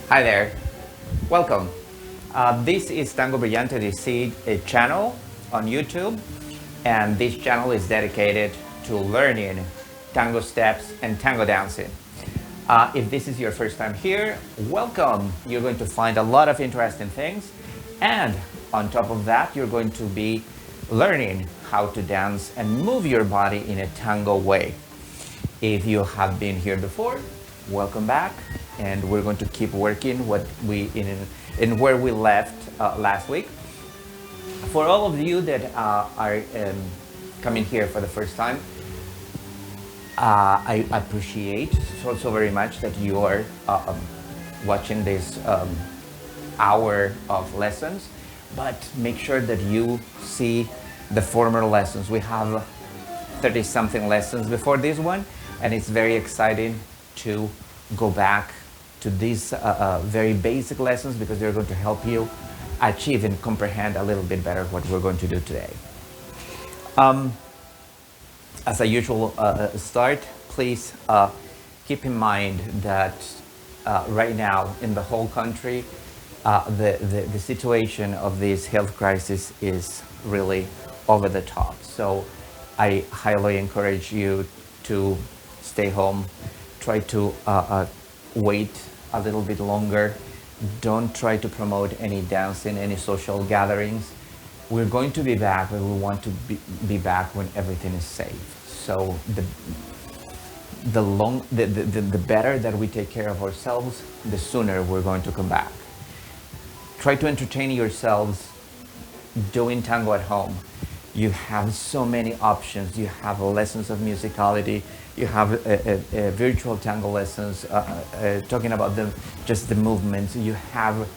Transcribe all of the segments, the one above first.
Hi there, welcome. This is Tango Brillante DC channel on YouTube, and this channel is dedicated to learning tango steps and tango dancing. If this is your first time here, welcome. You're going to find a lot of interesting things, and on top of that, you're going to be learning how to dance and move your body in a tango way. If you have been here before, welcome back, and we're going to keep working what we in where we left last week. For all of you that are coming here for the first time, I appreciate so very much that you are watching this hour of lessons, but make sure that you see the former lessons. We have 30 something lessons before this one, and it's very exciting to go back to these very basic lessons because they're going to help you achieve and comprehend a little bit better what we're going to do today. As a usual start, please keep in mind that right now in the whole country, the situation of this health crisis is really over the top. So I highly encourage you to stay home, try to wait a little bit longer. Don't try to promote any dancing, any social gatherings. We're going to be back, but we want to be back when everything is safe. So the better that we take care of ourselves, the sooner we're going to come back. Try to entertain yourselves doing tango at home. You have so many options. You have lessons of musicality. You have virtual tango lessons, talking about just the movements. You have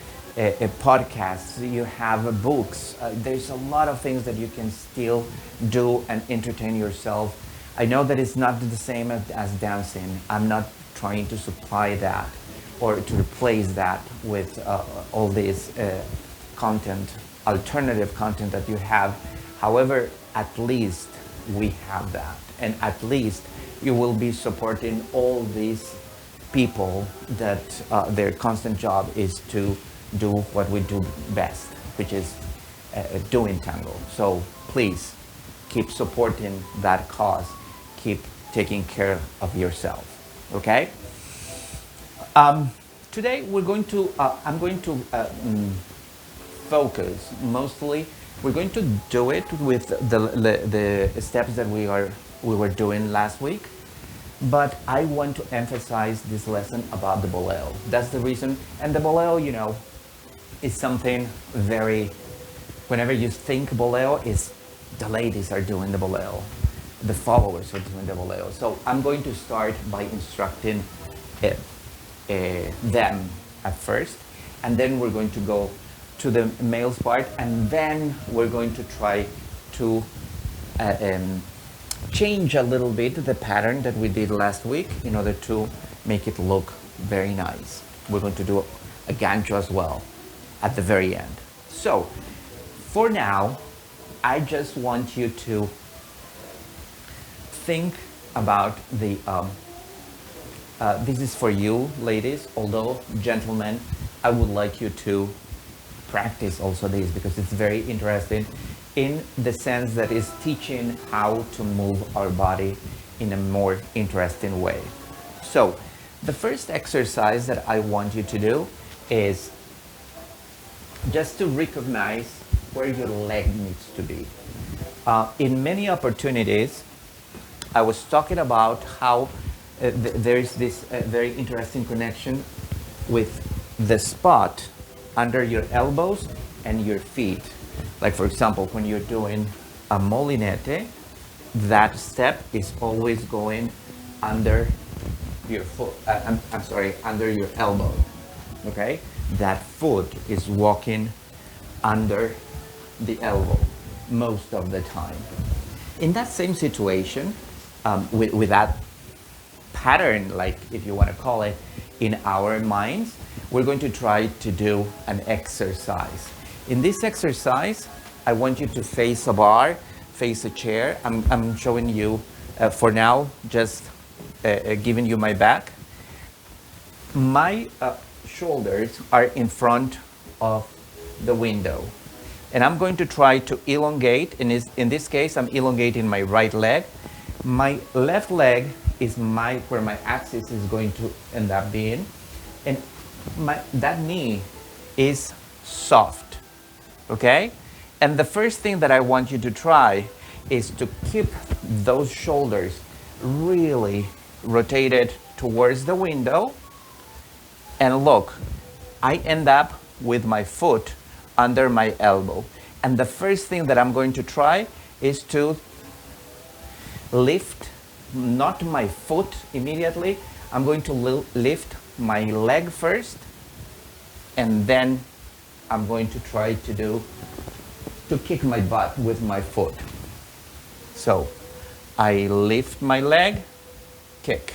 podcasts. You have books. There's a lot of things that you can still do and entertain yourself. I know that it's not the same as dancing. I'm not trying to supply that or to replace that with all this content, alternative content that you have. However, at least we have that, and at least you will be supporting all these people that their constant job is to do what we do best, which is doing tango. So please keep supporting that cause. Keep taking care of yourself. Okay. Today we're going to. I'm going to focus mostly. We're going to do it with the steps that we were doing last week, but I want to emphasize this lesson about the boleo. That's the reason. And the boleo, you know, is something very. Whenever you think boleo, is the ladies are doing the boleo, the followers are doing the boleo. So I'm going to start by instructing them at first, and then we're going to go to the males part, and then we're going to try to change a little bit the pattern that we did last week in order to make it look very nice. We're going to do a gancho as well at the very end. So for now, I just want you to think about the this is for you ladies, although gentlemen, I would like you to practice also this because it's very interesting in the sense that it's teaching how to move our body in a more interesting way. So the first exercise that I want you to do is just to recognize where your leg needs to be. In many opportunities, I was talking about how there is this very interesting connection with the spot under your elbows and your feet. Like for example, when you're doing a molinete, that step is always going under your foot. I'm sorry, under your elbow. Okay, that foot is walking under the elbow most of the time. In that same situation, with that pattern, like if you want to call it, in our minds, we're going to try to do an exercise. In this exercise, I want you to face a bar, face a chair. I'm showing you for now, just giving you my back. My shoulders are in front of the window. And I'm going to try to elongate. In this case, I'm elongating my right leg. My left leg is where my axis is going to end up being. And that knee is soft, okay? And the first thing that I want you to try is to keep those shoulders really rotated towards the window. And look, I end up with my foot under my elbow. And the first thing that I'm going to try is to lift, not my foot immediately. I'm going to lift my leg first, and then I'm going to try to kick my butt with my foot. So I lift my leg, kick.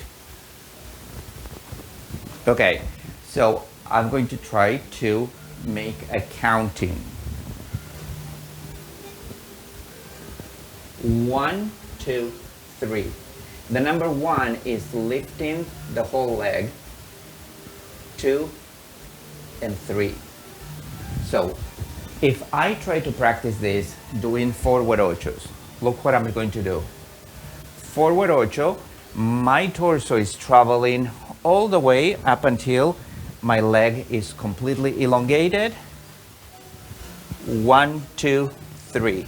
Okay, so I'm going to try to make a counting. 1, 2, 3. The number 1 is lifting the whole leg. 2 and 3. So if I try to practice this doing forward ochos, look what I'm going to do. Forward ocho, my torso is traveling all the way up until my leg is completely elongated. 1, 2, 3.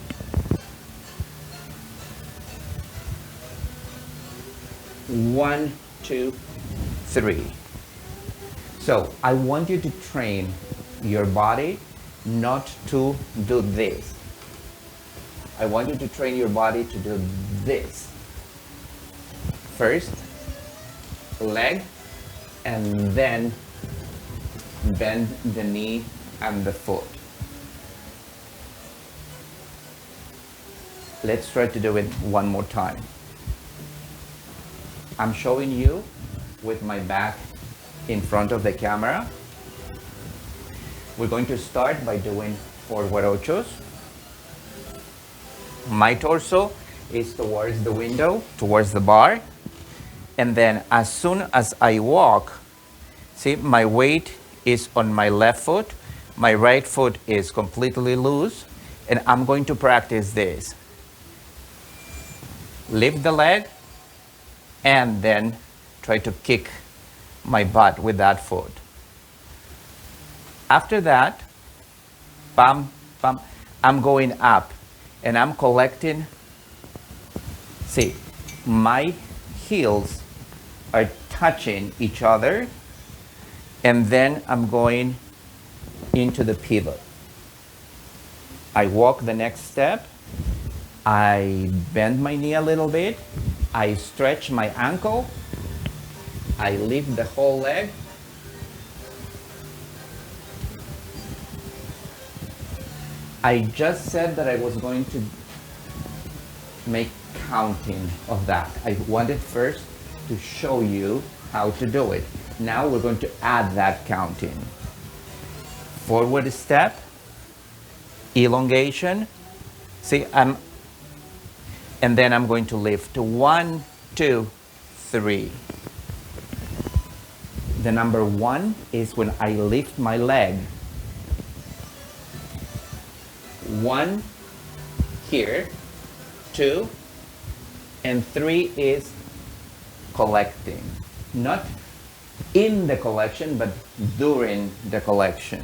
1, 2, 3. So I want you to train your body not to do this. I want you to train your body to do this. First, leg, and then bend the knee and the foot. Let's try to do it one more time. I'm showing you with my back in front of the camera. We're going to start by doing forward ochos. My torso is towards the window, towards the bar. And then as soon as I walk, see, my weight is on my left foot. My right foot is completely loose. And I'm going to practice this. Lift the leg, and then try to kick my butt with that foot. After that, bam, bam, I'm going up and I'm collecting. See, my heels are touching each other, and then I'm going into the pivot. I walk the next step. I bend my knee a little bit. I stretch my ankle. I lift the whole leg. I just said that I was going to make counting of that. I wanted first to show you how to do it. Now we're going to add that counting. Forward step, elongation. See, and then I'm going to lift 1, 2, 3. The number 1 is when I lift my leg. 1 here, 2, and 3 is collecting. Not in the collection, but during the collection.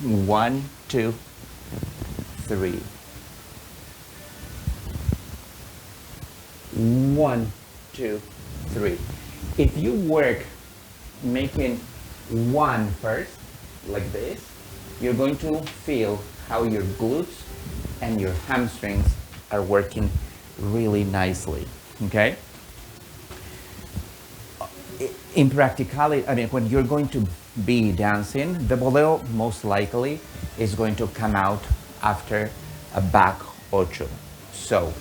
1, 2, 3. 1, 2, 3. If you work making 1 first, like this, you're going to feel how your glutes and your hamstrings are working really nicely, okay? In practicality, I mean, when you're going to be dancing, the boleo most likely is going to come out after a back ocho. So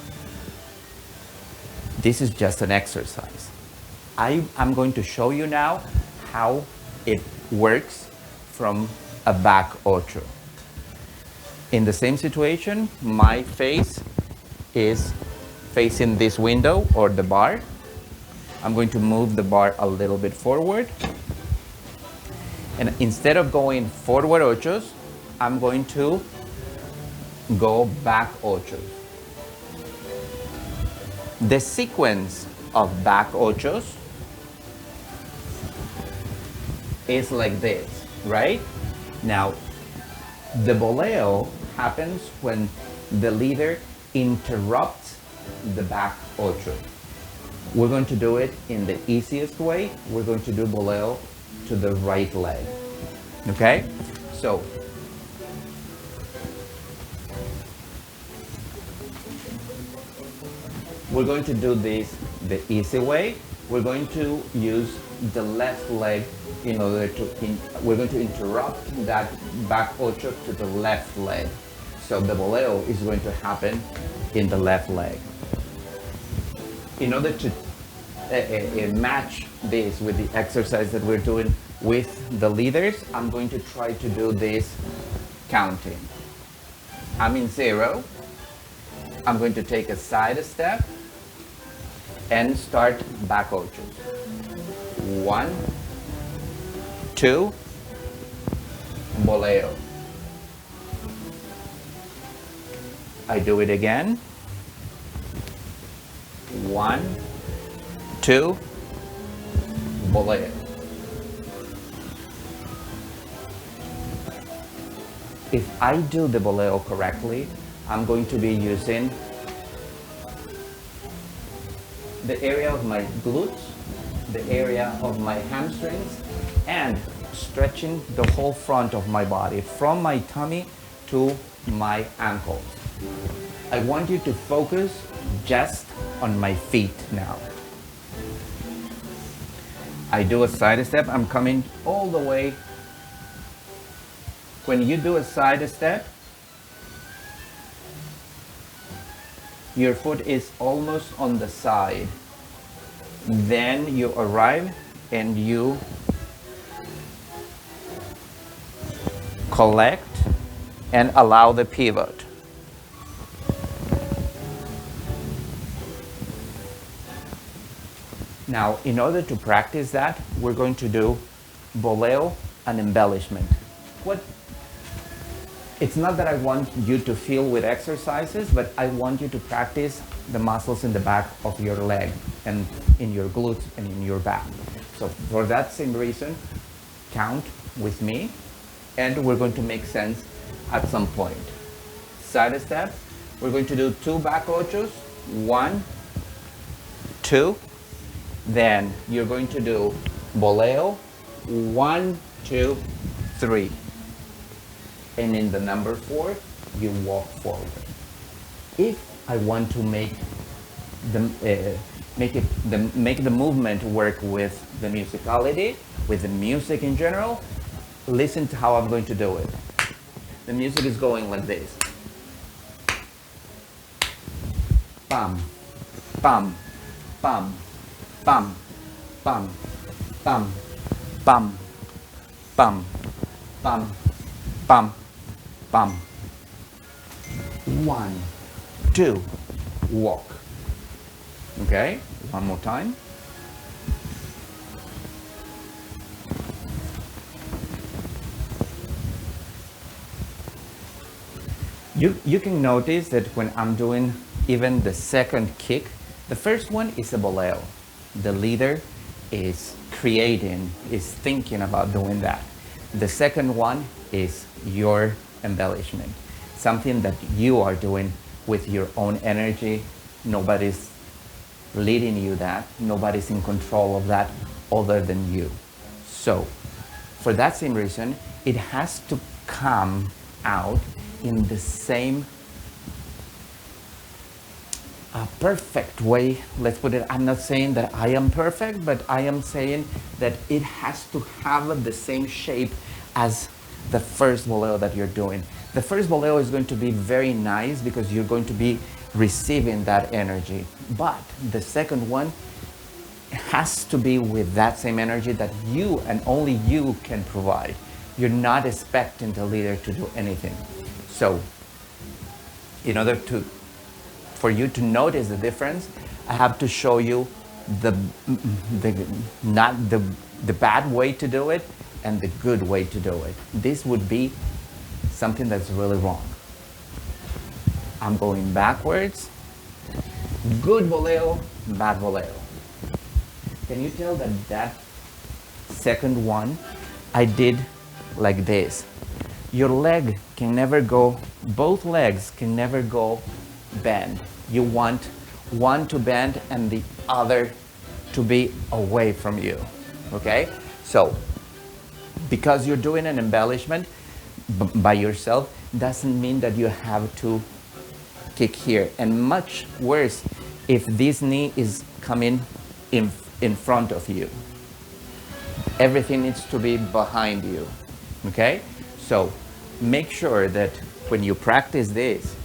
this is just an exercise. I'm going to show you now how it works from a back ocho. In the same situation, my face is facing this window or the bar. I'm going to move the bar a little bit forward. And instead of going forward ochos, I'm going to go back ochos. The sequence of back ochos is like this, right? Now, the boleo happens when the leader interrupts the back ocho. We're going to do it in the easiest way. We're going to do boleo to the right leg, okay? So, we're going to do this the easy way. We're going to use the left leg in order to, we're going to interrupt that back ocho to the left leg. So the boleo is going to happen in the left leg. In order to match this with the exercise that we're doing with the leaders, I'm going to try to do this counting. I'm in 0. I'm going to take a side step and start back ochos. 1, 2, boleo. I do it again. 1, 2, boleo. If I do the boleo correctly, I'm going to be using the area of my glutes, the area of my hamstrings, and stretching the whole front of my body from my tummy to my ankles. I want you to focus just on my feet now. I do a side step, I'm coming all the way. When you do a side step, your foot is almost on the side. Then you arrive and you collect and allow the pivot. Now, in order to practice that, we're going to do boleo and embellishment. It's not that I want you to feel with exercises, but I want you to practice the muscles in the back of your leg and in your glutes and in your back. So for that same reason, count with me and we're going to make sense at some point. Side step, we're going to do 2 back ochos, 1, 2, then you're going to do boleo, 1, 2, 3. And in the number 4, you walk forward. If I want to make the movement work with the musicality, with the music in general, listen to how I'm going to do it. The music is going like this. Bam, bam, bam, bam, bam, bam, bam, bam, bam, bam, bam. 1, 2, walk. Okay, one more time. You can notice that when I'm doing even the second kick, the first one is a boleo. The leader is creating, is thinking about doing that. The second one is your embellishment, something that you are doing with your own energy. Nobody's leading you that, nobody's in control of that other than you. So for that same reason, it has to come out in the same perfect way. Let's put it, I'm not saying that I am perfect, but I am saying that it has to have the same shape as the first boleo that you're doing. The first boleo is going to be very nice because you're going to be receiving that energy. But the second one has to be with that same energy that you and only you can provide. You're not expecting the leader to do anything. So, in order for you to notice the difference, I have to show you the, the not the bad way to do it and the good way to do it. This would be something that's really wrong. I'm going backwards. Good voleo, bad voleo. Can you tell that that second one I did like this? Your leg can never go, both legs can never go bend. You want one to bend and the other to be away from you, okay? So, because you're doing an embellishment by yourself, doesn't mean that you have to kick here. And much worse if this knee is coming in front of you. Everything needs to be behind you, okay? So, make sure that when you practice this,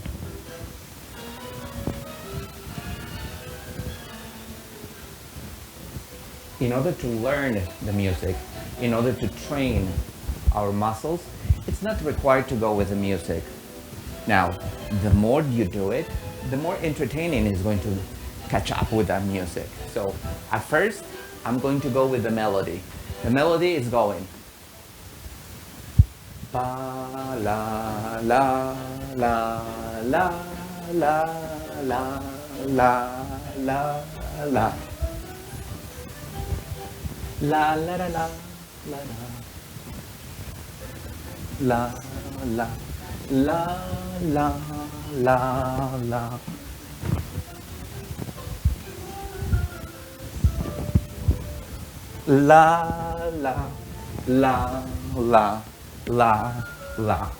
in order to learn the music, in order to train our muscles, it's not required to go with the music. Now, the more you do it, the more entertaining is going to catch up with that music. So, at first, I'm going to go with the melody. The melody is going ba la la la la la la la la la la la la la la la la la la. La la la la la la.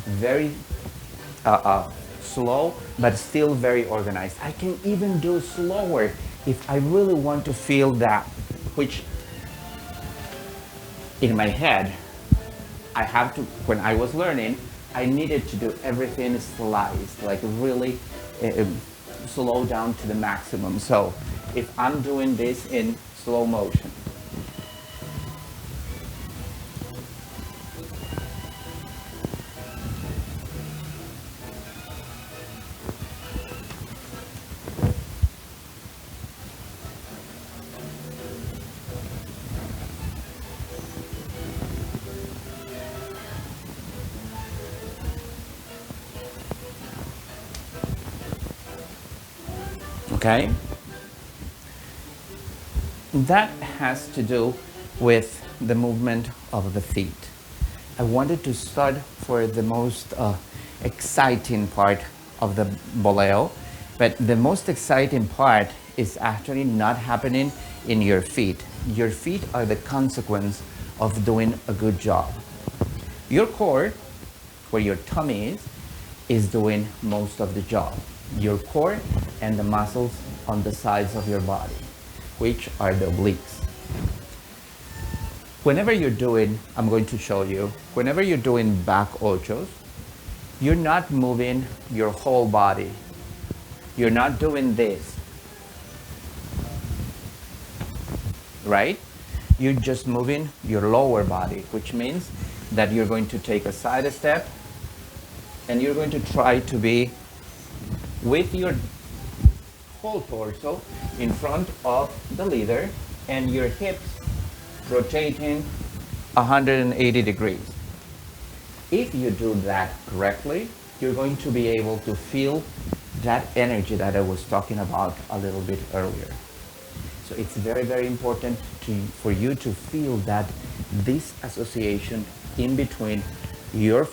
Very slow, but still very organized. I can even do slower if I really want to feel that, which in my head, I have to, when I was learning, I needed to do everything sliced, like really slow down to the maximum. So if I'm doing this in slow motion, okay? That has to do with the movement of the feet. I wanted to start for the most exciting part of the boleo, but the most exciting part is actually not happening in your feet. Your feet are the consequence of doing a good job. Your core, where your tummy is doing most of the job. Your core and the muscles on the sides of your body, which are the obliques. Whenever you're doing, I'm going to show you, whenever you're doing back ochos, you're not moving your whole body. You're not doing this, right? You're just moving your lower body, which means that you're going to take a side step and you're going to try to be with your whole torso in front of the leader and your hips rotating 180 degrees. If you do that correctly, you're going to be able to feel that energy that I was talking about a little bit earlier. So it's very, very important for you to feel that this association in between your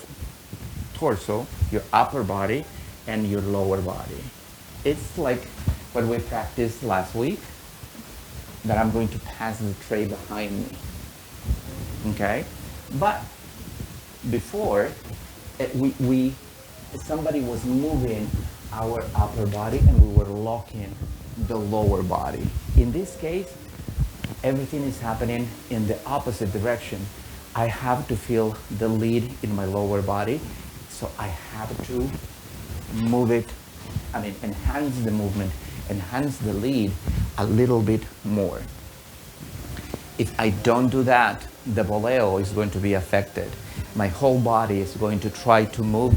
torso, your upper body, and your lower body. It's like what we practiced last week, that I'm going to pass the tray behind me, okay? But before, somebody was moving our upper body and we were locking the lower body. In this case, everything is happening in the opposite direction. I have to feel the lead in my lower body, so I have to move it, enhance the movement, enhance the lead a little bit more. If I don't do that, the boleo is going to be affected. My whole body is going to try to move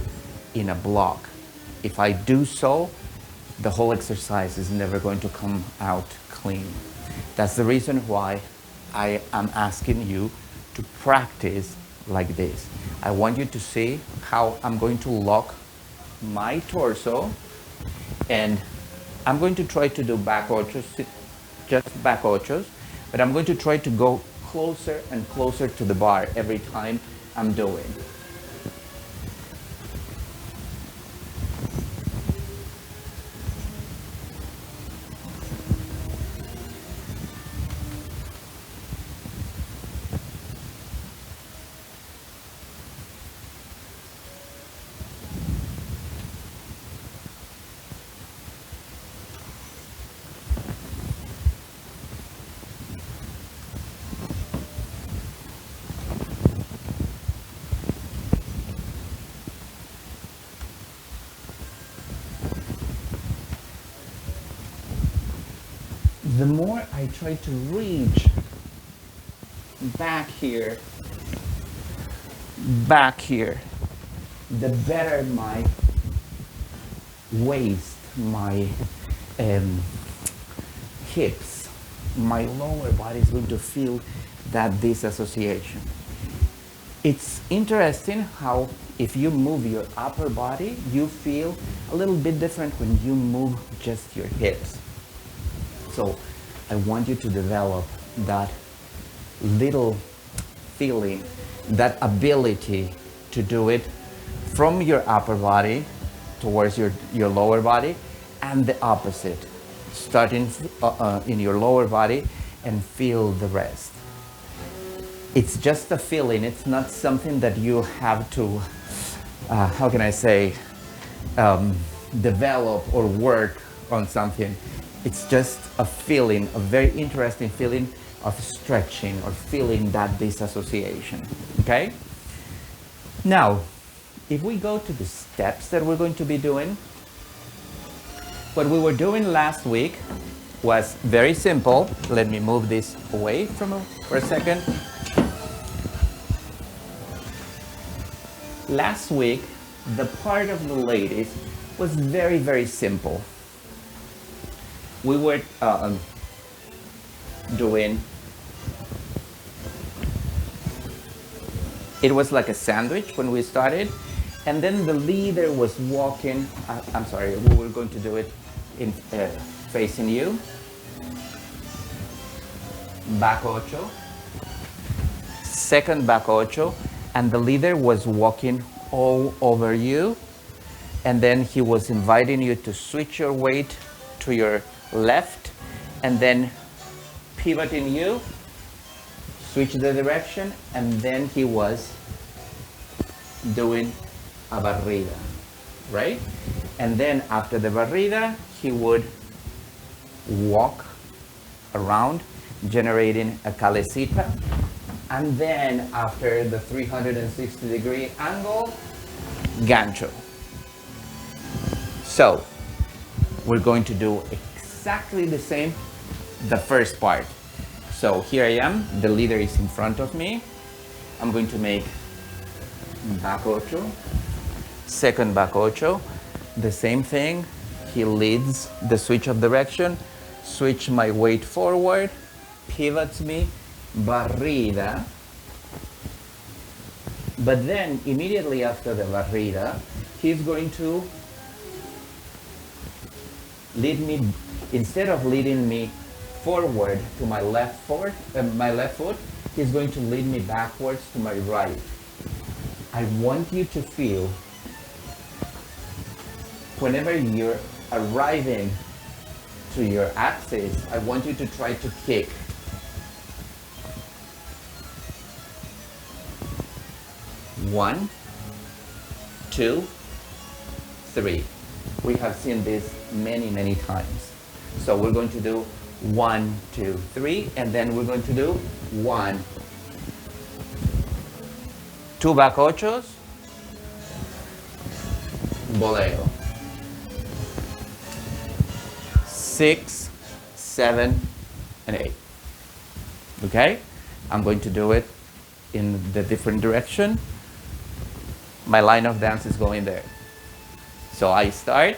in a block. If I do so, the whole exercise is never going to come out clean. That's the reason why I am asking you to practice like this. I want you to see how I'm going to lock my torso, and I'm going to try to do back ochos, just back ochos, but I'm going to try to go closer and closer to the bar every time I'm doing. The more I try to reach back here, the better my waist, my hips, my lower body is going to feel that disassociation. It's interesting how if you move your upper body, you feel a little bit different when you move just your hips. So I want you to develop that little feeling, that ability to do it from your upper body towards your lower body, and the opposite, starting in your lower body and feel the rest. It's just a feeling. It's not something that you have to, how can I say, develop or work on something. It's just a feeling, a very interesting feeling of stretching or feeling that disassociation, okay? Now, if we go to the steps that we're going to be doing, what we were doing last week was very simple. Let me move this away for a second. Last week, the part of the ladies was very, very simple. We were doing, it was like a sandwich when we started, and then the leader was walking, I'm sorry, we were going to do it in facing you, back ocho, second back ocho, and the leader was walking all over you, and then he was inviting you to switch your weight to your left, and then pivoting you, switch the direction, and then he was doing a barrida, right? And then after the barrida, he would walk around, generating a calecita, and then after the 360-degree angle, gancho. So we're going to do exactly the same, the first part. So here I am, the leader is in front of me. I'm going to make back ocho, second back ocho, the same thing. He leads the switch of direction, switch my weight forward, pivots me, barrida. But then immediately after the barrida, he's going to lead me, instead of leading me forward to my left foot, he's going to lead me backwards to my right. I want you to feel, whenever you're arriving to your axis, I want you to try to kick. One, two, three. We have seen this many, many times. So we're going to do 1, 2, 3, and then we're going to do 1, 2 back ochos, boleo, 6, 7, and 8. Okay? I'm going to do it in the different direction. My line of dance is going there. So I start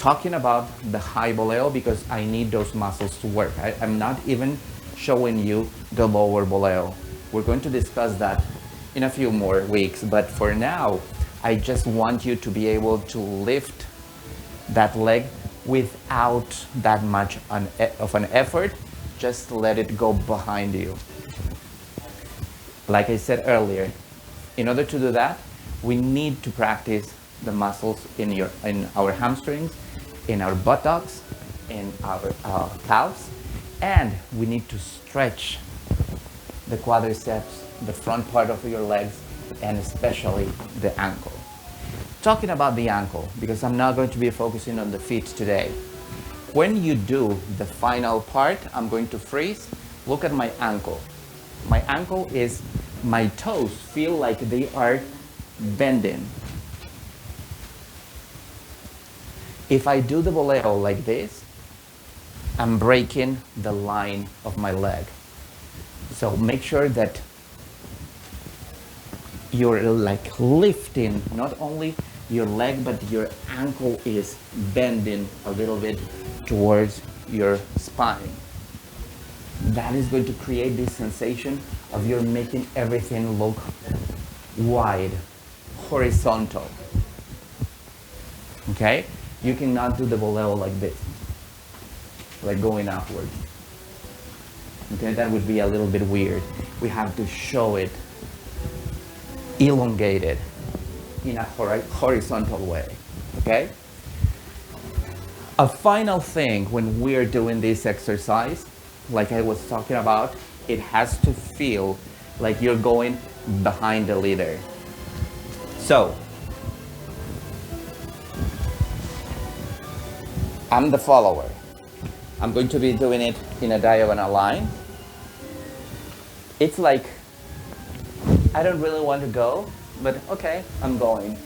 talking about the high boleo because I need those muscles to work. I'm not even showing you the lower boleo. We're going to discuss that in a few more weeks, but for now, I just want you to be able to lift that leg without that much of an effort. Just let it go behind you. Like I said earlier, in order to do that, we need to practice the muscles in our hamstrings, in our buttocks, in our calves, and we need to stretch the quadriceps, the front part of your legs, and especially the ankle. Talking about the ankle, because I'm not going to be focusing on the feet today. When you do the final part, I'm going to freeze. Look at my ankle. My ankle is, my toes feel like they are bending. If I do the boleo like this, I'm breaking the line of my leg. So make sure that you're like lifting not only your leg, but your ankle is bending a little bit towards your spine. That is going to create this sensation of you're making everything look wide, horizontal. Okay? You cannot do the boleo like this, like going upward. Okay, that would be a little bit weird. We have to show it elongated in a horizontal way. Okay? A final thing when we're doing this exercise, like I was talking about, it has to feel like you're going behind the leader. So, I'm the follower. I'm going to be doing it in a diagonal line. It's like, I don't really want to go, but okay, I'm going.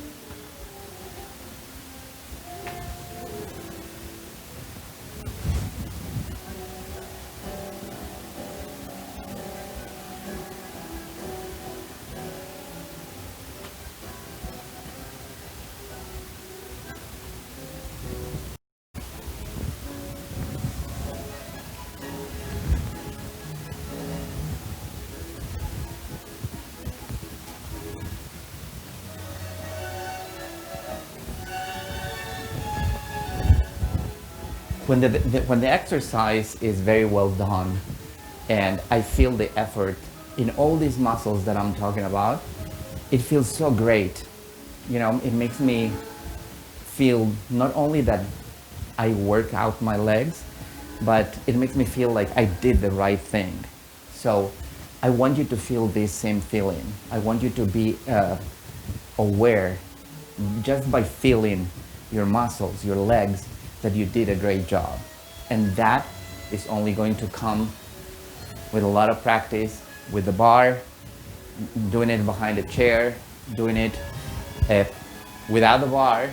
When the exercise is very well done and I feel the effort in all these muscles that I'm talking about, it feels so great. You know, it makes me feel not only that I work out my legs, but it makes me feel like I did the right thing. So I want you to feel this same feeling. I want you to be aware just by feeling your muscles, your legs, that you did a great job. And that is only going to come with a lot of practice, with the bar, doing it behind a chair, doing it without the bar,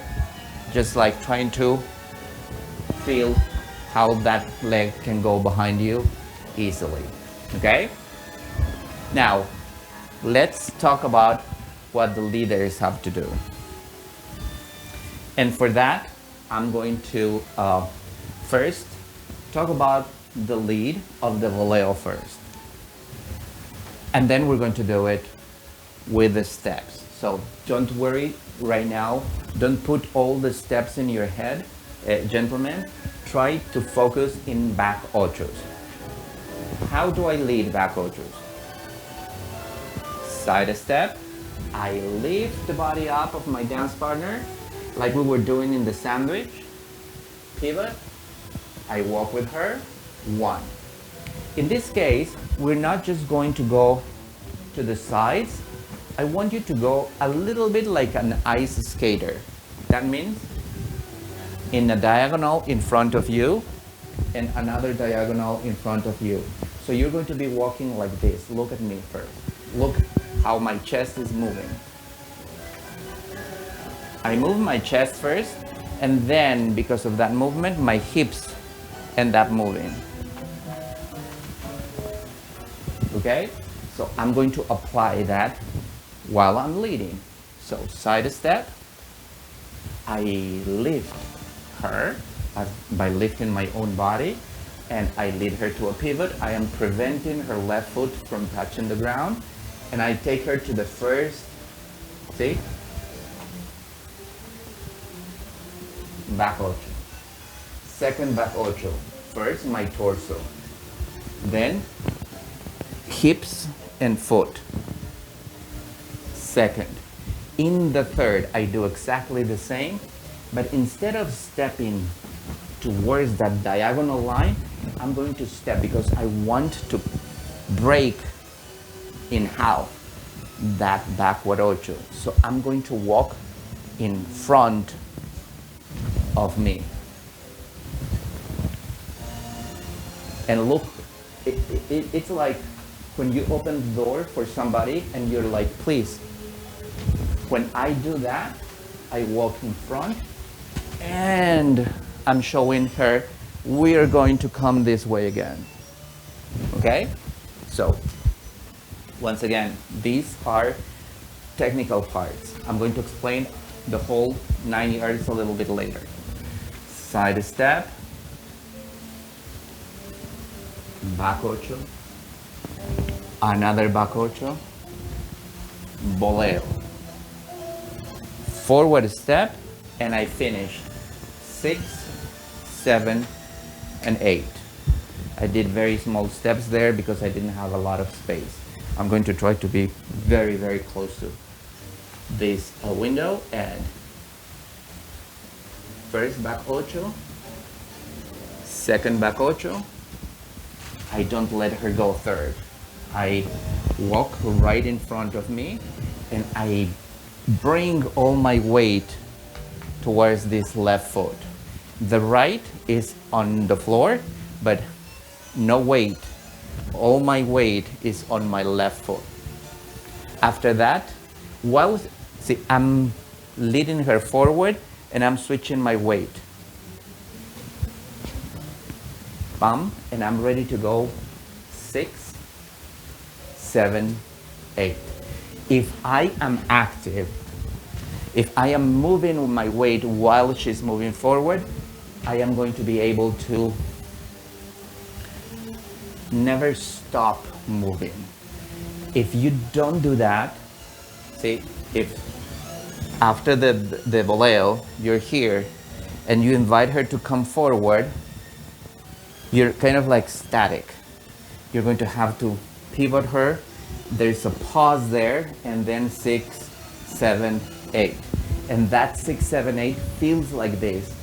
just like trying to feel how that leg can go behind you easily. Okay? Now, let's talk about what the leaders have to do. And for that, I'm going to first talk about the lead of the boleo first. And then we're going to do it with the steps. So don't worry right now. Don't put all the steps in your head, gentlemen. Try to focus in back ochos. How do I lead back ochos? Side step. I lift the body up of my dance partner, like we were doing in the sandwich. Pivot. I walk with her. 1. In this case, we're not just going to go to the sides. I want you to go a little bit like an ice skater. That means in a diagonal in front of you and another diagonal in front of you. So you're going to be walking like this. Look at me first. Look how my chest is moving. I move my chest first, and then because of that movement, my hips end up moving. Okay? So I'm going to apply that while I'm leading. So side step, I lift her by lifting my own body, and I lead her to a pivot. I am preventing her left foot from touching the ground, and I take her to the first, see, back ocho. Second back ocho. First my torso, then hips and foot. Second. In the third, I do exactly the same, but instead of stepping towards that diagonal line, I'm going to step because I want to break in half that backward ocho. So I'm going to walk in front of me. And look, it's like when you open the door for somebody and you're like, please. When I do that, I walk in front and I'm showing her we're going to come this way again. Okay? So, once again, these are technical parts. I'm going to explain the whole 9 yards a little bit later. Side step, back ocho, another back ocho, boleo. Forward step, and I finish 6, 7, and 8. I did very small steps there because I didn't have a lot of space. I'm going to try to be very, very close to this window, and first back ocho, second back ocho. I don't let her go third. I walk right in front of me, and I bring all my weight towards this left foot. The right is on the floor, but no weight. All my weight is on my left foot. After that, see, I'm leading her forward and I'm switching my weight. Bam, and I'm ready to go 6, 7, 8. If I am active, if I am moving my weight while she's moving forward, I am going to be able to never stop moving. If you don't do that, see, if after the boleo, you're here and you invite her to come forward, you're kind of like static. You're going to have to pivot her. There's a pause there, and then 6, 7, 8. And that 6, 7, 8 feels like this.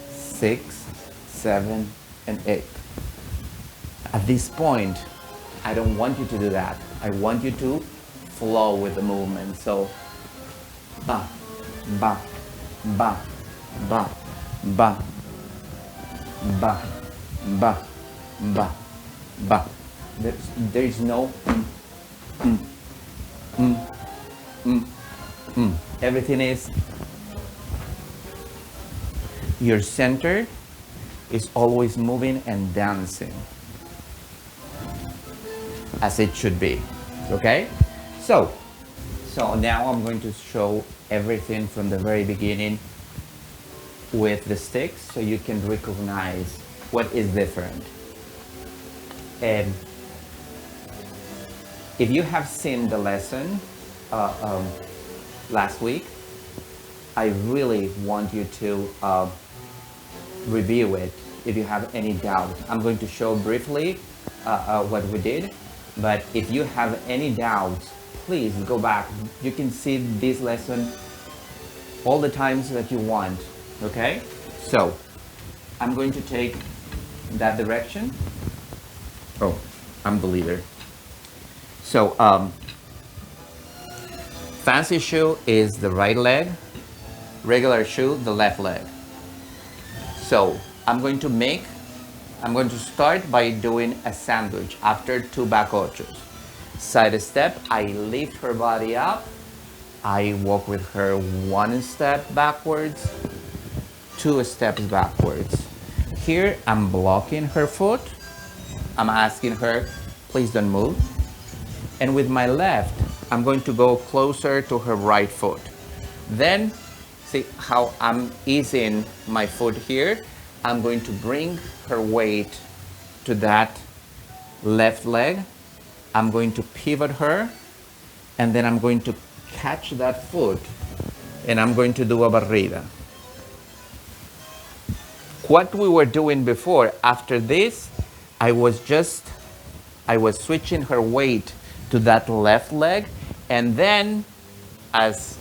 6, 7, and 8. At this point, I don't want you to do that. I want you to flow with the movement. So, ba, ba, ba, ba, ba, ba, ba, ba, ba. There's no Everything is, your center is always moving and dancing as it should be. Okay? So now I'm going to show everything from the very beginning with the sticks so you can recognize what is different. And if you have seen the lesson last week, I really want you to review it if you have any doubt. I'm going to show briefly what we did, but if you have any doubts, please go back. You can see this lesson all the times that you want, okay? So, I'm going to take that direction. Oh, I'm the leader. So, fancy shoe is the right leg, regular shoe, the left leg. So, I'm going to start by doing a sandwich after 2 back ochos. Side step, I lift her body up, I walk with her 1 step backwards, 2 steps backwards. Here, I'm blocking her foot. I'm asking her, please don't move. And with my left, I'm going to go closer to her right foot. Then See how I'm easing my foot here? I'm going to bring her weight to that left leg. I'm going to pivot her, and then I'm going to catch that foot, and I'm going to do a barrida. What we were doing before, after this, I was switching her weight to that left leg, and then as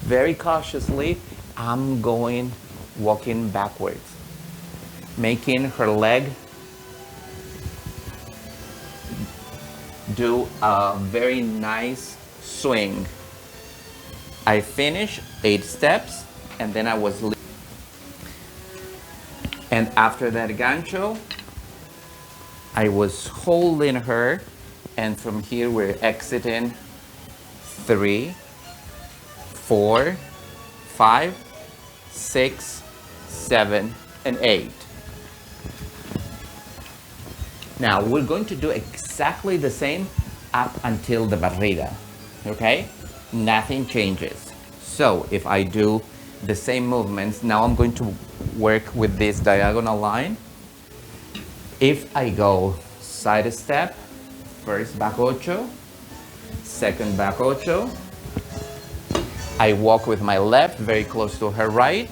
very cautiously, I'm walking backwards, making her leg do a very nice swing. I finished 8 steps, and then I was and after that gancho, I was holding her, and from here we're exiting 3, 4, 5, 6, 7, and 8. Now we're going to do exactly the same up until the barrida, okay? Nothing changes. So if I do the same movements, now I'm going to work with this diagonal line. If I go side step, first back ocho, second back ocho, I walk with my left very close to her right,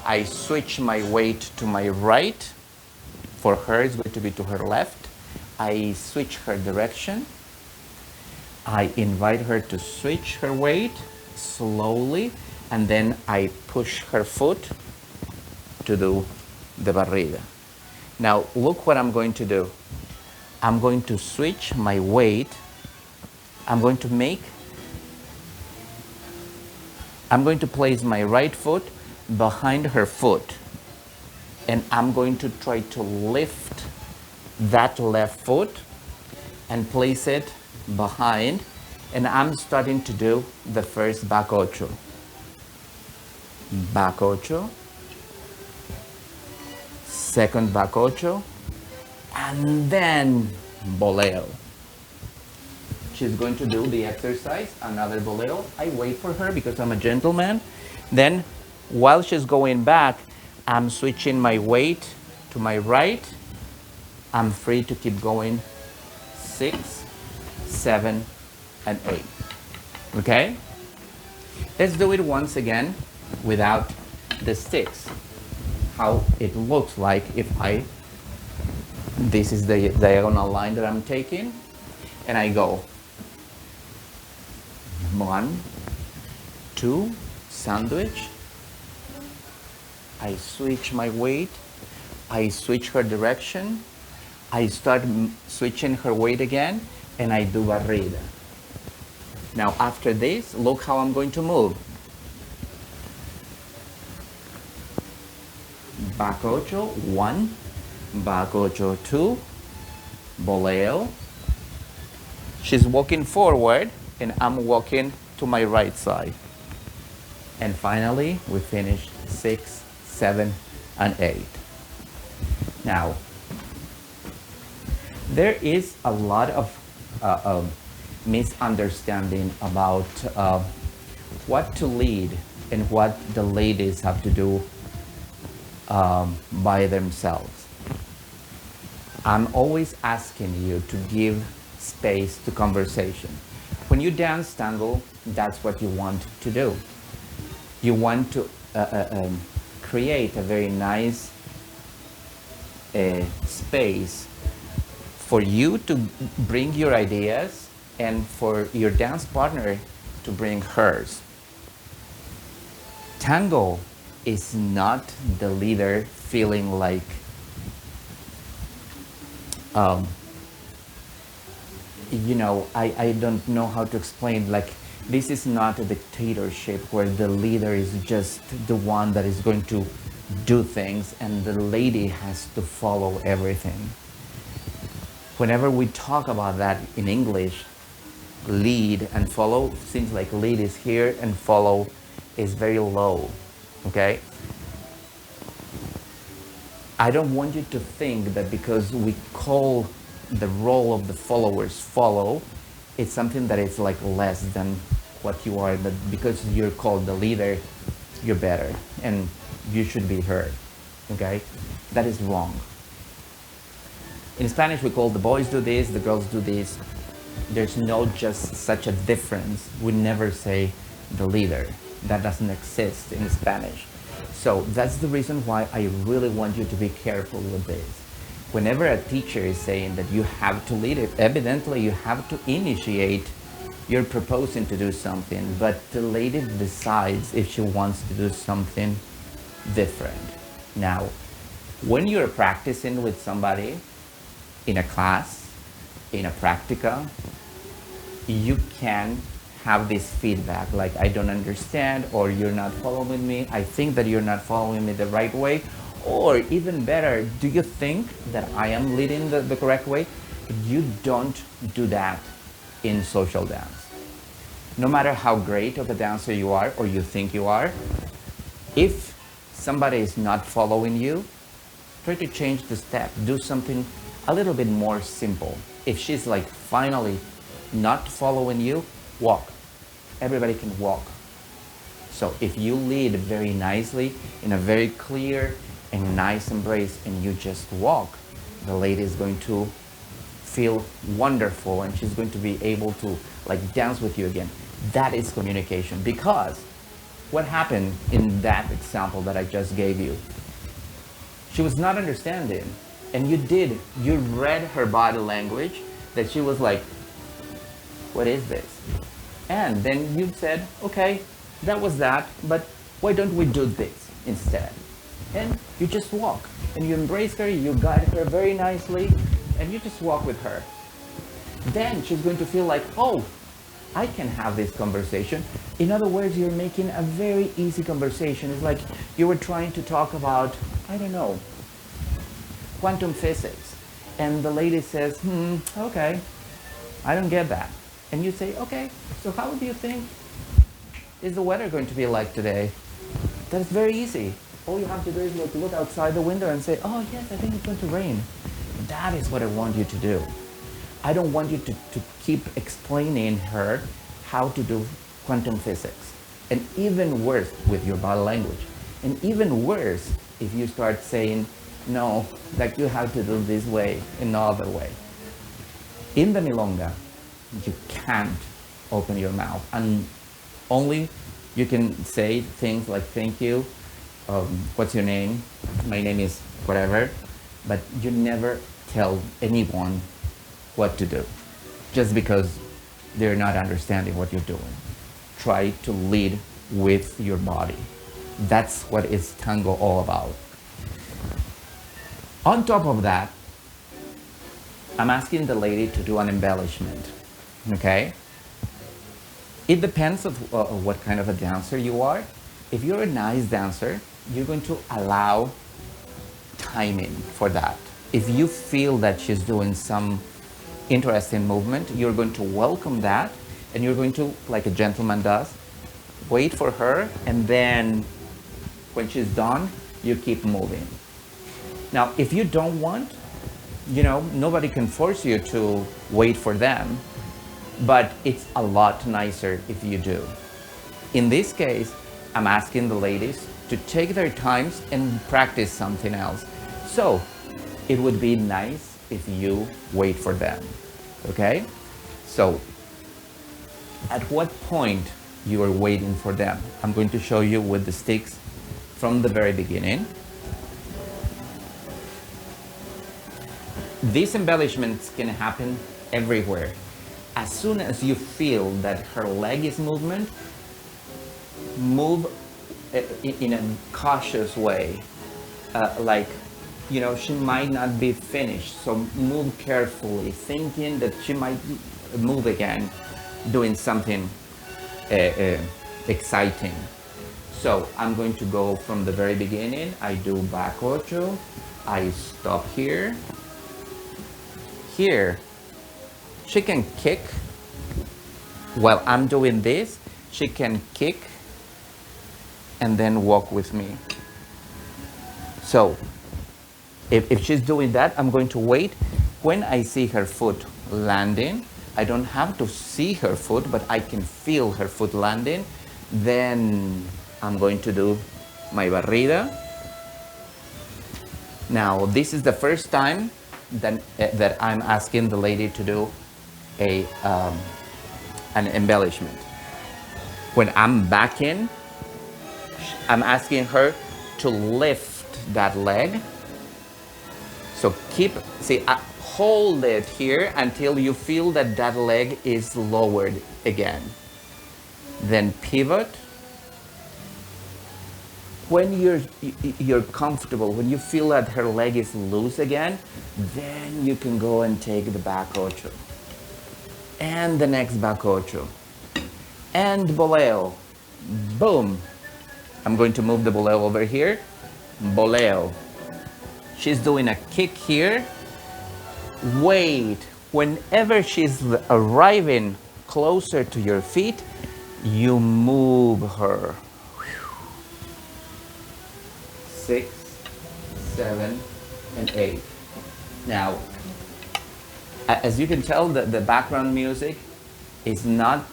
I switch my weight to my right, for her it's going to be to her left, I switch her direction, I invite her to switch her weight slowly, and then I push her foot to do the barrida. Now look what I'm going to do. I'm going to switch my weight. I'm going to place my right foot behind her foot, and I'm going to try to lift that left foot and place it behind, and I'm starting to do the first back ocho. Back ocho, second back ocho, and then boleo. She's going to do the exercise, another boleo. I wait for her because I'm a gentleman. Then while she's going back, I'm switching my weight to my right. I'm free to keep going 6, 7, and 8. Okay? Let's do it once again without the sticks. How it looks like if this is the diagonal line that I'm taking, and I go 1, 2, sandwich. I switch my weight. I switch her direction. I start switching her weight again, and I do barrida. Now after this, look how I'm going to move. Back ocho, 1, back ocho, 2, boleo. She's walking forward, and I'm walking to my right side. And finally, we finish 6, 7, and 8. Now, there is a lot of misunderstanding about what to lead and what the ladies have to do by themselves. I'm always asking you to give space to conversation. When you dance tango, that's what you want to do. You want to create a very nice space for you to bring your ideas and for your dance partner to bring hers. Tango is not the leader feeling like I don't know how to explain, like this is not a dictatorship where the leader is just the one that is going to do things and the lady has to follow everything. Whenever we talk about that in English, lead and follow, seems like lead is here and follow is very low, okay? I don't want you to think that because we call the role of the followers follow, it's something that is like less than what you are, that because you're called the leader, you're better and you should be heard. Okay? That is wrong. In Spanish, we call the boys do this, the girls do this. There's no just such a difference. We never say the leader. That doesn't exist in Spanish. So that's the reason why I really want you to be careful with this. Whenever a teacher is saying that you have to lead it, evidently you have to initiate. You're proposing to do something, but the lady decides if she wants to do something different. Now, when you're practicing with somebody in a class, in a practica, you can have this feedback like, I don't understand, or you're not following me, I think that you're not following me the right way, or even better, do you think that I am leading the correct way? You don't do that in social dance. No matter how great of a dancer you are or you think you are, if somebody is not following you, try to change the step. Do something a little bit more simple. If she's like finally not following you, walk. Everybody can walk. So if you lead very nicely in a very clear and nice embrace and you just walk, the lady is going to feel wonderful and she's going to be able to like dance with you again. That is communication, because what happened in that example that I just gave you? She was not understanding, and you read her body language that she was like, what is this? And then you said, okay, that was that, but why don't we do this instead? And you just walk, and you embrace her, you guide her very nicely, and you just walk with her. Then she's going to feel like, oh, I can have this conversation. In other words, you're making a very easy conversation. It's like you were trying to talk about, I don't know, quantum physics. And the lady says, okay, I don't get that. And you say, okay, so how do you think is the weather going to be like today? That's very easy. All you have to do is look outside the window and say, oh yes, I think it's going to rain. That is what I want you to do. I don't want you to keep explaining her how to do quantum physics. And even worse with your body language. And even worse if you start saying, no, like you have to do this way and no other way. In the milonga, you can't open your mouth. And only you can say things like, thank you, what's your name? My name is whatever. But you never tell anyone what to do, just because they're not understanding what you're doing. Try to lead with your body. That's what is tango all about. On top of that, I'm asking the lady to do an embellishment, okay? It depends of what kind of a dancer you are. If you're a nice dancer, you're going to allow timing for that. If you feel that she's doing some interesting movement, you're going to welcome that, and you're going to, like a gentleman does, wait for her, and then when she's done, you keep moving. Now, if you don't want, nobody can force you to wait for them, but it's a lot nicer if you do. In this case, I'm asking the ladies to take their times and practice something else. So, it would be nice if you wait for them, okay? So, at what point you are waiting for them? I'm going to show you with the sticks from the very beginning. These embellishments can happen everywhere. As soon as you feel that her leg is movement, move in a cautious way, like, she might not be finished, so move carefully, thinking that she might move again, doing something exciting. So I'm going to go from the very beginning. I do back ocho, I stop here. Here, she can kick. While I'm doing this, she can kick and then walk with me. So, if she's doing that, I'm going to wait. When I see her foot landing, I don't have to see her foot, but I can feel her foot landing. Then I'm going to do my barrida. Now, this is the first time that I'm asking the lady to do an embellishment. When I'm backing, I'm asking her to lift that leg. So hold it here until you feel that that leg is lowered again. Then pivot. When you're comfortable, when you feel that her leg is loose again, then you can go and take the back ocho. And the next back ocho. And boleo. Boom. I'm going to move the boleo over here. Boleo. She's doing a kick here. Wait. Whenever she's arriving closer to your feet, you move her. 6, 7, and 8. Now, as you can tell, the background music is not,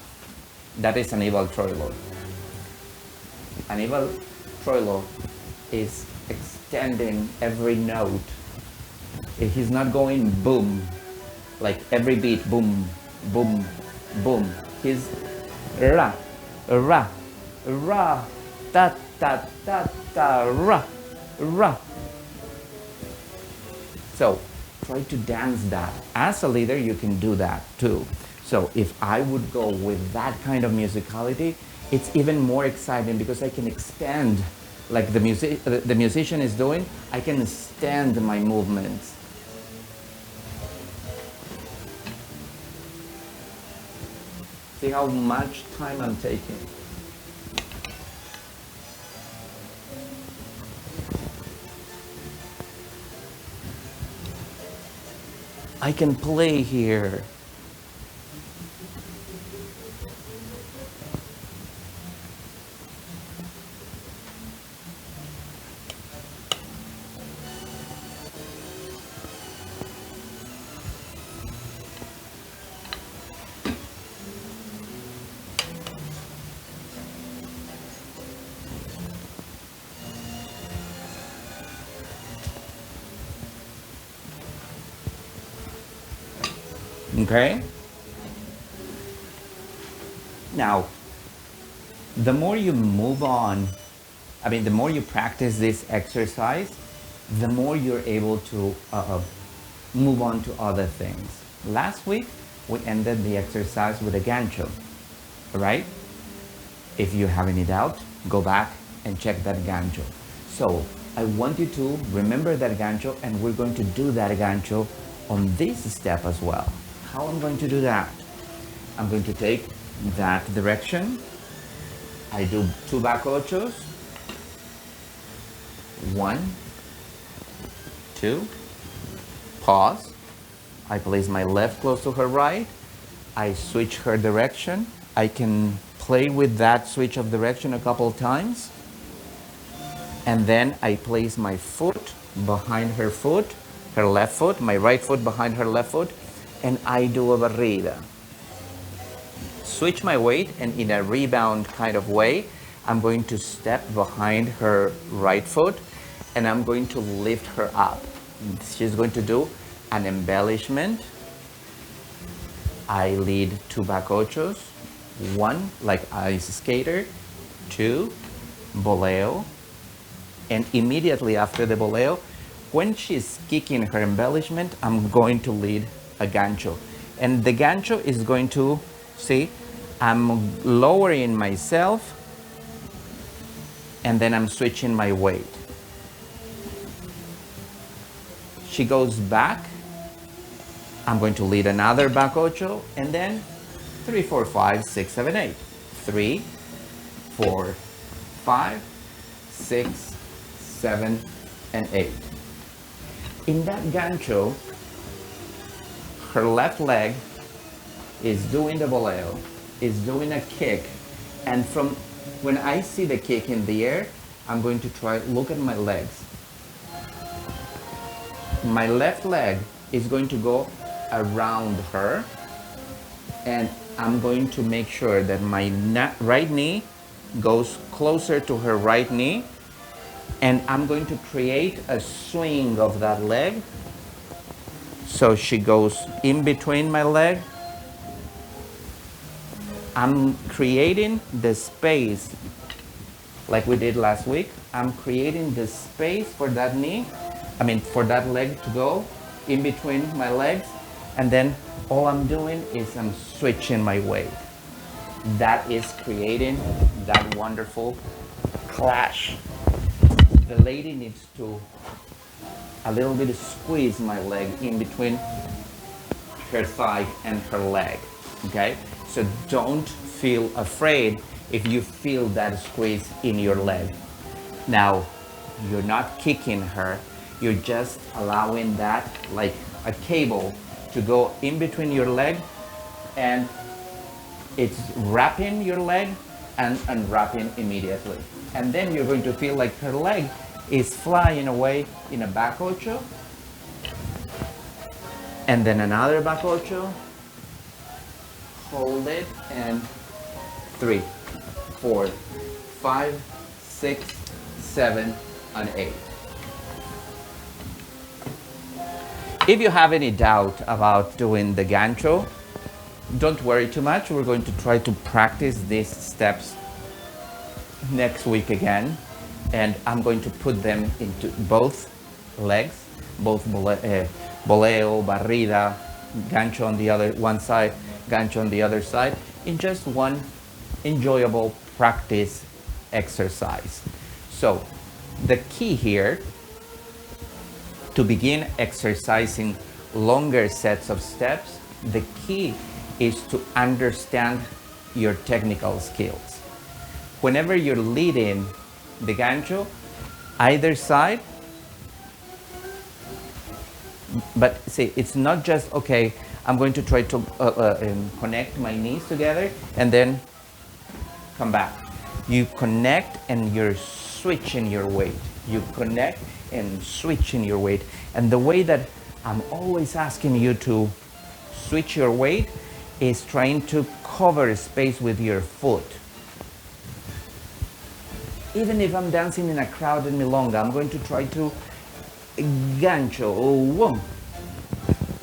that is Aníbal Troilo. Aníbal Troilo is extending every note. He's not going boom, like every beat, boom, boom, boom. He's ra, ra, ra, ta, ta, ta, ta, ra, ra. So try to dance that. As a leader, you can do that too. So if I would go with that kind of musicality, it's even more exciting because I can extend, like the musician is doing, I can extend my movements. See how much time I'm taking. I can play here. Okay? Now, the more you move on, the more you practice this exercise, the more you're able to move on to other things. Last week, we ended the exercise with a gancho, right? If you have any doubt, go back and check that gancho. So, I want you to remember that gancho, and we're going to do that gancho on this step as well. How I'm going to do that? I'm going to take that direction. I do 2 back ochos. 1, 2. Pause. I place my left close to her right. I switch her direction. I can play with that switch of direction a couple times. And then I place my foot behind her foot, her left foot, my right foot behind her left foot, and I do a barrida. Switch my weight, and in a rebound kind of way, I'm going to step behind her right foot, and I'm going to lift her up. She's going to do an embellishment. I lead 2 back ochos. 1, like ice skater. 2, boleo. And immediately after the boleo, when she's kicking her embellishment, I'm going to lead a gancho. And the gancho is going to, see, I'm lowering myself, and then I'm switching my weight. She goes back, I'm going to lead another back ocho, and then 3, 4, 5, 6, 7, 8. 3, 4, 5, 6, 7, and 8. In that gancho, her left leg is doing the boleo, is doing a kick, and from when I see the kick in the air, I'm going to try, look at my legs. My left leg is going to go around her, and I'm going to make sure that my right knee goes closer to her right knee, and I'm going to create a swing of that leg. So she goes in between my leg. I'm creating the space like we did last week. I'm creating the space for that knee, for that leg to go in between my legs, and then all I'm doing is I'm switching my weight. That is creating that wonderful clash. The lady needs to a little bit squeeze my leg in between her thigh and her leg, okay? So don't feel afraid if you feel that squeeze in your leg. Now, you're not kicking her, you're just allowing that, like a cable, to go in between your leg, and it's wrapping your leg and unwrapping immediately. And then you're going to feel like her leg is flying away in a back ocho, and then another back ocho, hold it, and 3, 4, 5, 6, 7, and 8. If you have any doubt about doing the gancho, don't worry too much. We're going to try to practice these steps next week again, and I'm going to put them into both legs, both boleo, barrida, gancho on the other one side, gancho on the other side, in just one enjoyable practice exercise. So the key here to begin exercising longer sets of steps, the key is to understand your technical skills. Whenever you're leading the gancho, either side, but see, it's not just, okay, I'm going to try to connect my knees together and then come back. You connect and you're switching your weight. You connect and switching your weight. And the way that I'm always asking you to switch your weight is trying to cover space with your foot. Even if I'm dancing in a crowded milonga, I'm going to try to gancho, wom,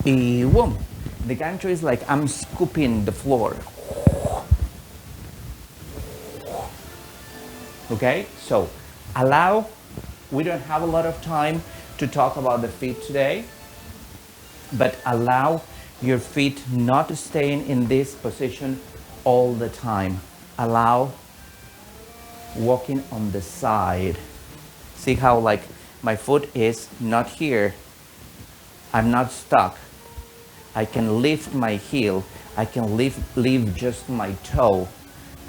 y wom. The gancho is like I'm scooping the floor. Okay, so we don't have a lot of time to talk about the feet today, but allow your feet not staying in this position all the time. Allow walking on the side. See how like my foot is not here. I'm not stuck. I can lift my heel. I can leave just my toe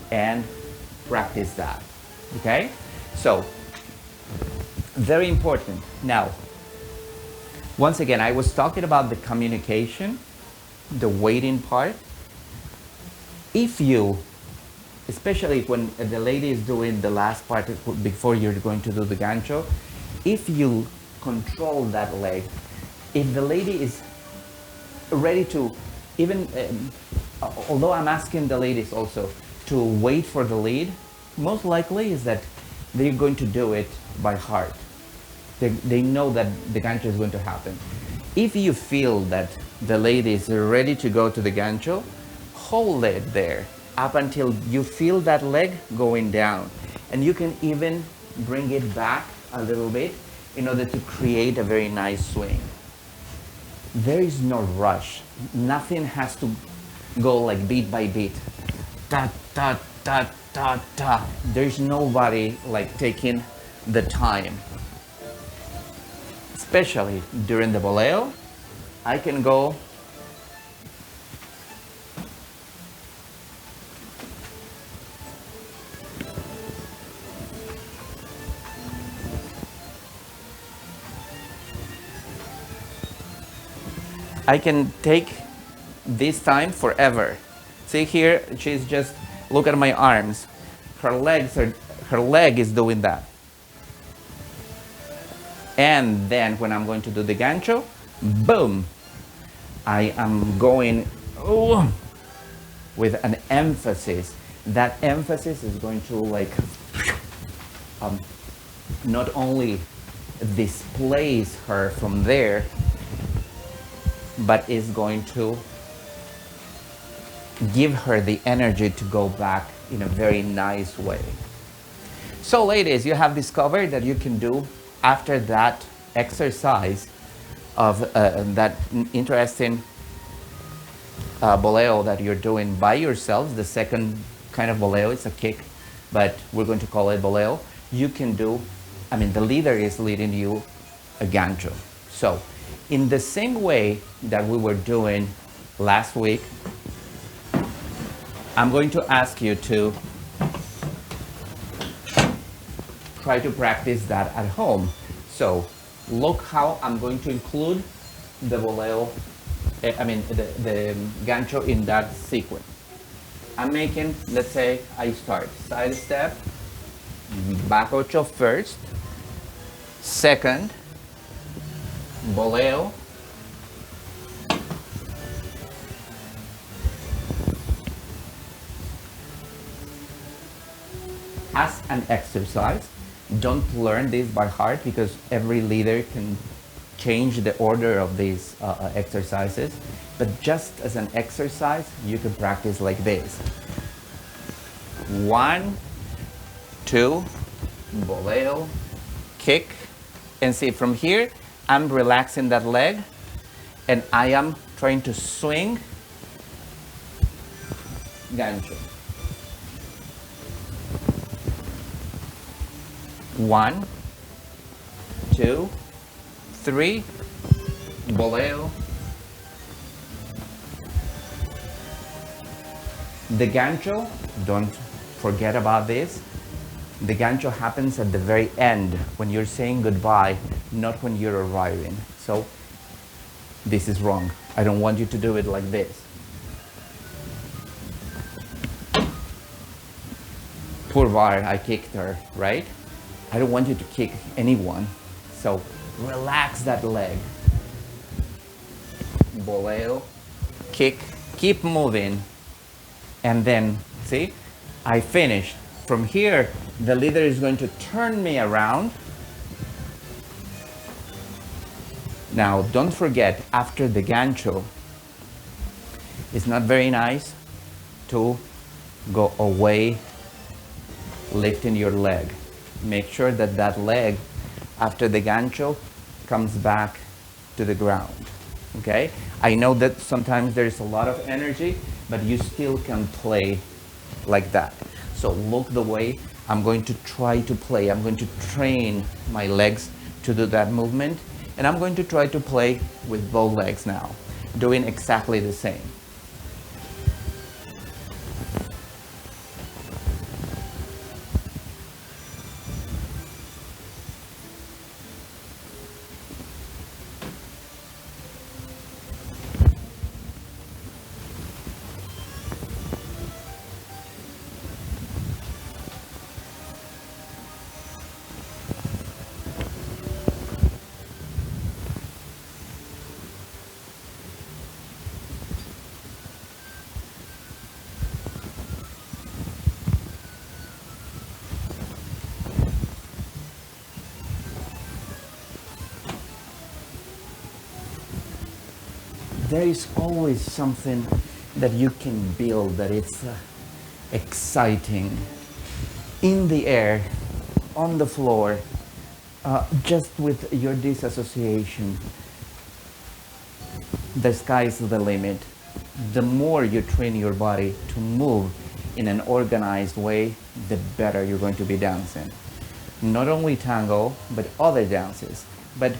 and practice that. Okay? So, very important. Now, once again, I was talking about the communication, the waiting part. If you, especially when the lady is doing the last part before you're going to do the gancho, if you control that leg, if the lady is ready to, even, although I'm asking the ladies also to wait for the lead, most likely is that they're going to do it by heart. They know that the gancho is going to happen. If you feel that the lady is ready to go to the gancho, hold it there up until you feel that leg going down. And you can even bring it back a little bit in order to create a very nice swing. There is no rush. Nothing has to go like beat by beat. Ta, ta, ta, ta, ta. There's nobody like taking the time. Especially during the boleo, I can go take this time forever. See here, she's just, look at my arms. Her leg is doing that. And then when I'm going to do the gancho, boom, I am going, oh, with an emphasis. That emphasis is going to like not only displace her from there, but is going to give her the energy to go back in a very nice way. So ladies, you have discovered that you can do, after that exercise of that interesting boleo that you're doing by yourselves, the second kind of boleo, it's a kick, but we're going to call it boleo. You can do, I mean, the leader is leading you a gancho. So in the same way that we were doing last week, I'm going to ask you to try to practice that at home. So look how I'm going to include the boleo, the gancho in that sequence. I'm making, let's say I start side step, back ocho first, second, boleo, as an exercise. Don't learn this by heart because every leader can change the order of these exercises, but just as an exercise, you can practice like this. 1, 2, boleo, kick, and see from here, I'm relaxing that leg and I am trying to swing gancho. 1, 2, 3, boleo. The gancho, don't forget about this. The gancho happens at the very end when you're saying goodbye, not when you're arriving. So this is wrong. I don't want you to do it like this. Poor bar, I kicked her, right? I don't want you to kick anyone. So relax that leg. Boleo, kick, keep moving. And then, see, I finished. From here, the leader is going to turn me around. Now, don't forget, after the gancho, it's not very nice to go away lifting your leg. Make sure that that leg, after the gancho, comes back to the ground, okay? I know that sometimes there's a lot of energy, but you still can play like that. So look the way I'm going to try to play. I'm going to train my legs to do that movement, and I'm going to try to play with both legs now, doing exactly the same. There is always something that you can build that it's exciting. In the air, on the floor, just with your disassociation. The sky is the limit. The more you train your body to move in an organized way, the better you're going to be dancing. Not only tango, but other dances. But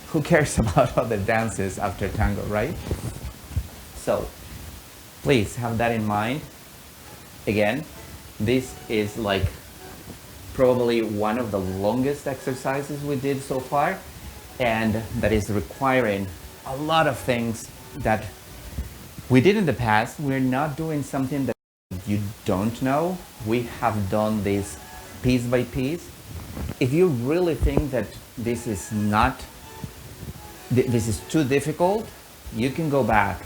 who cares about other dances after tango, right? So please have that in mind. Again, this is like probably one of the longest exercises we did so far, and that is requiring a lot of things that we did in the past. We're not doing something that you don't know. We have done this piece by piece. If you really think that this is too difficult, you can go back.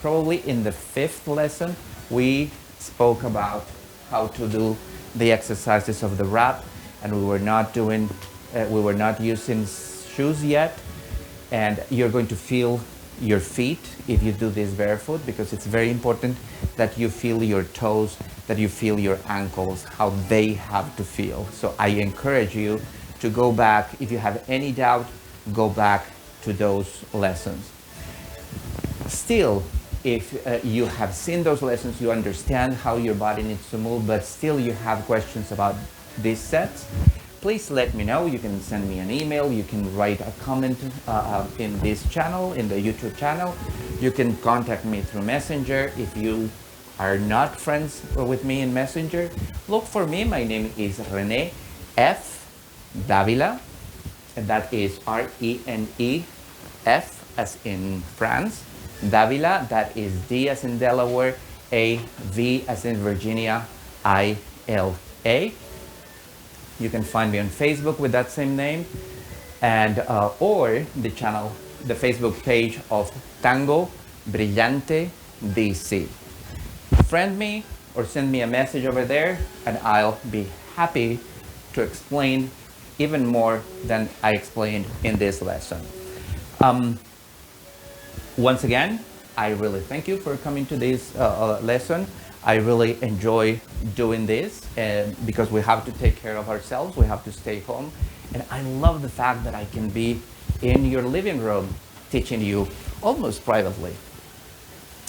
Probably in the 5th lesson, we spoke about how to do the exercises of the wrap, and we were not using shoes yet. And you're going to feel your feet if you do this barefoot, because it's very important that you feel your toes, that you feel your ankles, how they have to feel. So I encourage you to go back. If you have any doubt, go back to those lessons. Still, if you have seen those lessons, you understand how your body needs to move, but still you have questions about these sets, please let me know. You can send me an email, you can write a comment in this channel, in the YouTube channel. You can contact me through Messenger. If you are not friends with me in Messenger, look for me. My name is Rene F. Davila, and that is R-E-N-E-F as in France. Davila, that is D as in Delaware, A, V as in Virginia, I-L-A. You can find me on Facebook with that same name, and or the channel, the Facebook page of Tango Brillante DC. Friend me or send me a message over there, and I'll be happy to explain even more than I explained in this lesson. Once again, I really thank you for coming to this lesson. I really enjoy doing this, and because we have to take care of ourselves, we have to stay home. And I love the fact that I can be in your living room teaching you almost privately.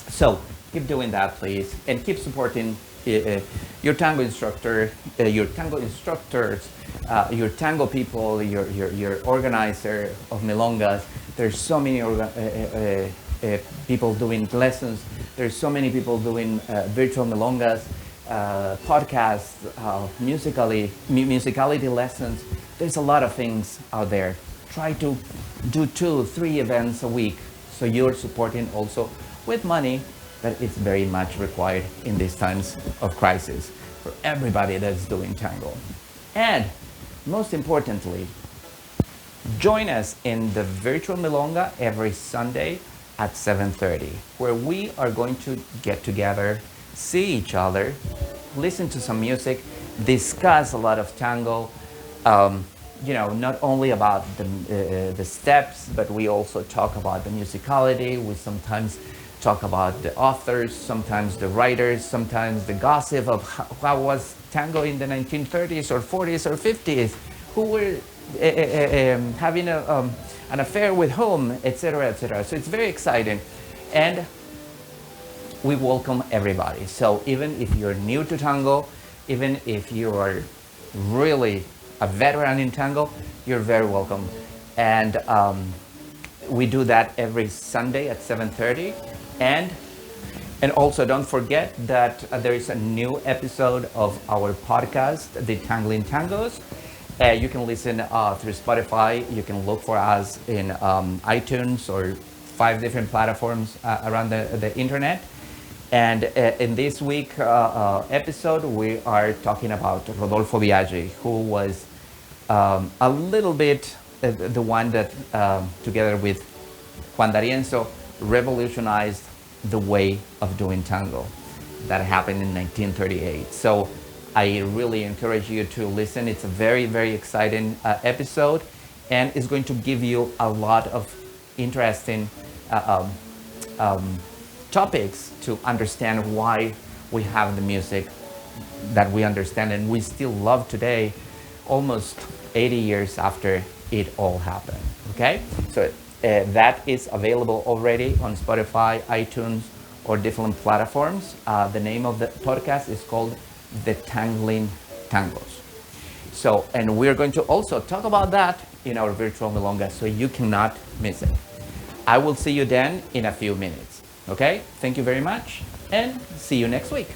So keep doing that, please, and keep supporting your tango instructor, your tango instructors, your tango people, your organizer of milongas. There's so many people doing lessons. There's so many people doing virtual milongas, podcasts, musicality lessons. There's a lot of things out there. Try to do 2-3 events a week, so you're supporting also with money that it's very much required in these times of crisis for everybody that's doing tango. And most importantly, join us in the virtual milonga every Sunday at 7:30, where we are going to get together, see each other, listen to some music, discuss a lot of tango, not only about the steps, but we also talk about the musicality. We sometimes talk about the authors, sometimes the writers, sometimes the gossip of how was tango in the 1930s or 40s or 50s, who were having an affair with whom, etc., etc. So it's very exciting, and we welcome everybody. So even if you're new to tango, even if you are really a veteran in tango, you're very welcome. And we do that every Sunday at 7:30. And also don't forget that there is a new episode of our podcast, The Tangling Tangos. You can listen through Spotify. You can look for us in iTunes or 5 different platforms around the internet. And in this week episode, we are talking about Rodolfo Biaggi, who was a little bit the one that, together with Juan D'Arienzo, revolutionized the way of doing tango. That happened in 1938. So I really encourage you to listen. It's a very, very exciting episode, and it's going to give you a lot of interesting topics to understand why we have the music that we understand and we still love today, almost 80 years after it all happened. Okay, so that is available already on Spotify, iTunes, or different platforms. The name of the podcast is called The Tangling Tangos. So, and we're going to also talk about that in our virtual milonga, so you cannot miss it. I will see you then in a few minutes. Okay, thank you very much, and see you next week.